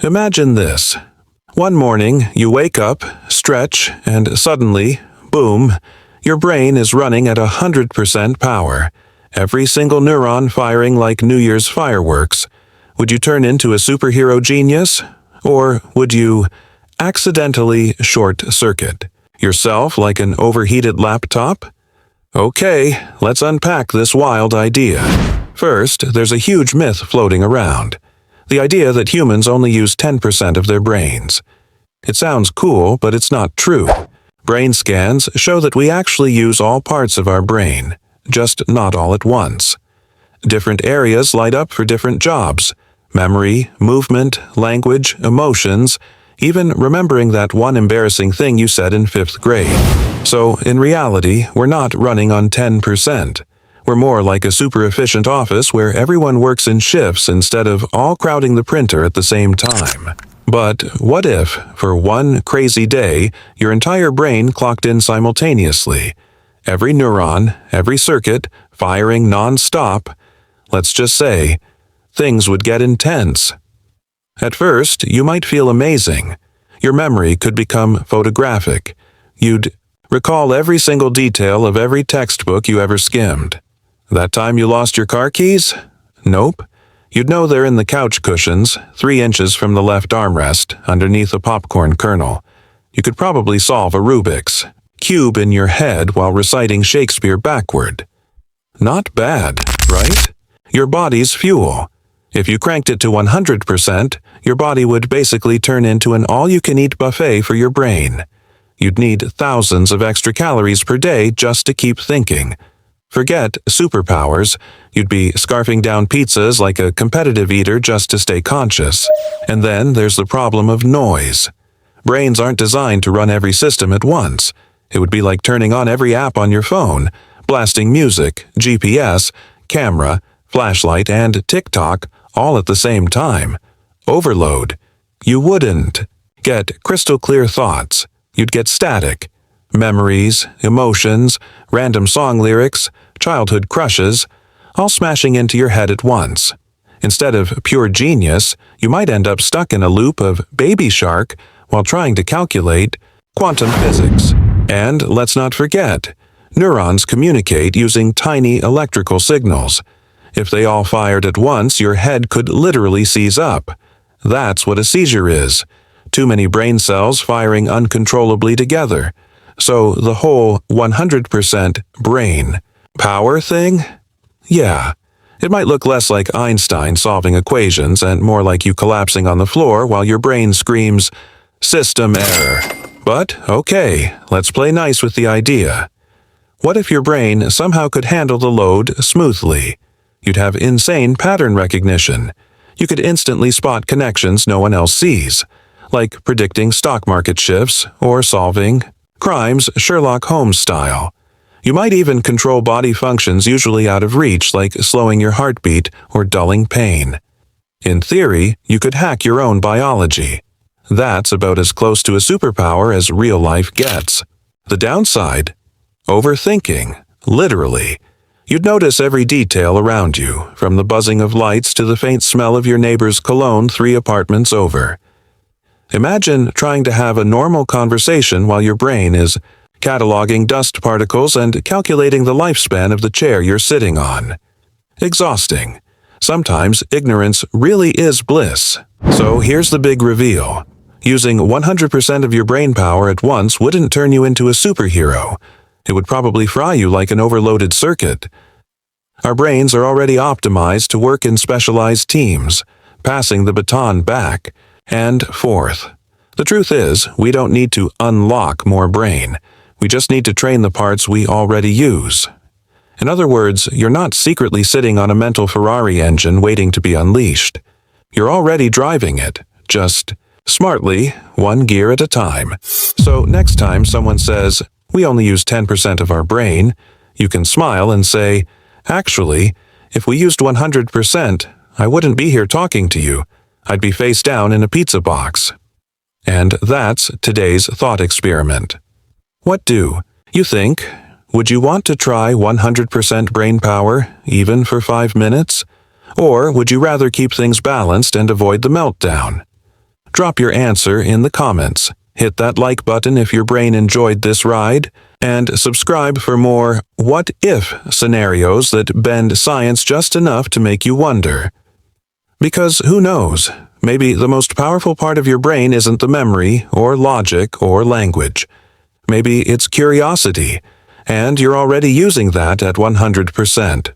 Imagine this. One morning, you wake up, stretch, and suddenly, boom, your brain is running at 100% power. Every single neuron firing like New Year's fireworks. Would you turn into a superhero genius? Or would you accidentally short-circuit yourself like an overheated laptop? Okay, let's unpack this wild idea. First, there's a huge myth floating around. The idea that humans only use 10% of their brains. It sounds cool, but it's not true. Brain scans show that we actually use all parts of our brain, just not all at once. Different areas light up for different jobs: memory, movement, language, emotions, even remembering that one embarrassing thing you said in 5th grade. So, in reality, we're not running on 10%. We're more like a super efficient office where everyone works in shifts instead of all crowding the printer at the same time. But what if, for one crazy day, your entire brain clocked in simultaneously? Every neuron, every circuit, firing non-stop. Let's just say, things would get intense. At first, you might feel amazing. Your memory could become photographic. You'd recall every single detail of every textbook you ever skimmed. That time you lost your car keys? Nope. You'd know they're in the couch cushions, 3 inches from the left armrest, underneath a popcorn kernel. You could probably solve a Rubik's Cube in your head while reciting Shakespeare backward. Not bad, right? Your body's fuel. If you cranked it to 100%, your body would basically turn into an all-you-can-eat buffet for your brain. You'd need thousands of extra calories per day just to keep thinking. Forget superpowers. You'd be scarfing down pizzas like a competitive eater just to stay conscious. And then there's the problem of noise. Brains aren't designed to run every system at once. It would be like turning on every app on your phone, blasting music, GPS, camera, flashlight, and TikTok all at the same time. Overload. You wouldn't get crystal clear thoughts. You'd get static. Memories, emotions, random song lyrics, childhood crushes, all smashing into your head at once. Instead of pure genius, you might end up stuck in a loop of Baby Shark while trying to calculate quantum physics. And let's not forget, neurons communicate using tiny electrical signals. If they all fired at once, your head could literally seize up. That's what a seizure is. Too many brain cells firing uncontrollably together. So the whole 100% brain power thing? Yeah. It might look less like Einstein solving equations and more like you collapsing on the floor while your brain screams, "System error." But, okay, let's play nice with the idea. What if your brain somehow could handle the load smoothly? You'd have insane pattern recognition. You could instantly spot connections no one else sees, like predicting stock market shifts or solving crimes Sherlock Holmes style. You might even control body functions usually out of reach, like slowing your heartbeat or dulling pain. In theory, you could hack your own biology. That's about as close to a superpower as real life gets. The downside? Overthinking, literally. You'd notice every detail around you, from the buzzing of lights to the faint smell of your neighbor's cologne 3 apartments over. Imagine trying to have a normal conversation while your brain is cataloging dust particles and calculating the lifespan of the chair you're sitting on. Exhausting. Sometimes ignorance really is bliss. So here's the big reveal. Using 100% of your brain power at once wouldn't turn you into a superhero. It would probably fry you like an overloaded circuit. Our brains are already optimized to work in specialized teams, passing the baton back and forth. The truth is, we don't need to unlock more brain. We just need to train the parts we already use. In other words, you're not secretly sitting on a mental Ferrari engine waiting to be unleashed. You're already driving it, just smartly, one gear at a time. So next time someone says, "We only use 10% of our brain," you can smile and say, "Actually, if we used 100%, I wouldn't be here talking to you. I'd be face down in a pizza box." And that's today's thought experiment. What do you think? Would you want to try 100% brain power, even for 5 minutes? Or would you rather keep things balanced and avoid the meltdown? Drop your answer in the comments. Hit that like button if your brain enjoyed this ride, and subscribe for more what-if scenarios that bend science just enough to make you wonder. Because who knows, maybe the most powerful part of your brain isn't the memory or logic or language. Maybe it's curiosity, and you're already using that at 100%.